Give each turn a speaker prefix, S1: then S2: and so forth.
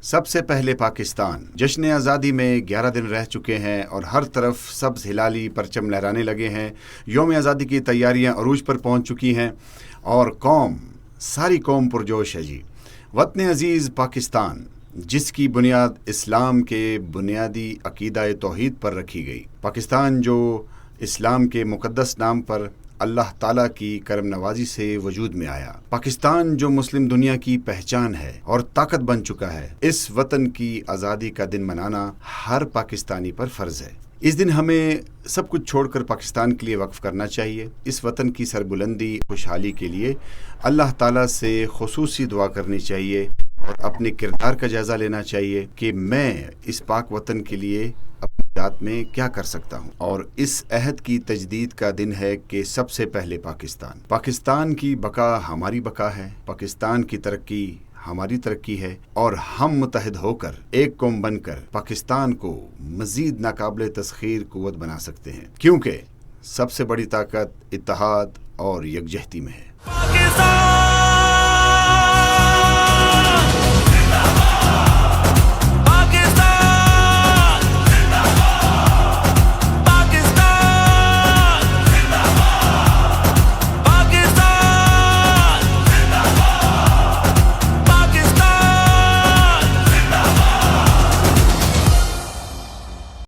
S1: سب سے پہلے پاکستان جشن آزادی میں 11 دن رہ چکے ہیں اور ہر طرف سبز ہلالی پرچم لہرانے لگے ہیں۔ یوم آزادی کی تیاریاں عروج پر پہنچ چکی ہیں اور ساری قوم پرجوش ہے جی۔ وطن عزیز پاکستان، جس کی بنیاد اسلام کے بنیادی عقیدہ توحید پر رکھی گئی، پاکستان جو اسلام کے مقدس نام پر اللہ تعالیٰ کی کرم نوازی سے وجود میں آیا، پاکستان جو مسلم دنیا کی پہچان ہے اور طاقت بن چکا ہے، اس وطن کی آزادی کا دن منانا ہر پاکستانی پر فرض ہے۔ اس دن ہمیں سب کچھ چھوڑ کر پاکستان کے لیے وقف کرنا چاہیے۔ اس وطن کی سربلندی، خوشحالی کے لیے اللہ تعالیٰ سے خصوصی دعا کرنی چاہیے اور اپنے کردار کا جائزہ لینا چاہیے کہ میں اس پاک وطن کے لیے اپنی ذات میں کیا کر سکتا ہوں۔ اور اس عہد کی تجدید کا دن ہے کہ سب سے پہلے پاکستان کی بقا ہماری بقا ہے، پاکستان کی ترقی ہماری ترقی ہے، اور ہم متحد ہو کر ایک قوم بن کر پاکستان کو مزید ناقابل تسخیر قوت بنا سکتے ہیں، کیونکہ سب سے بڑی طاقت اتحاد اور یکجہتی میں ہے۔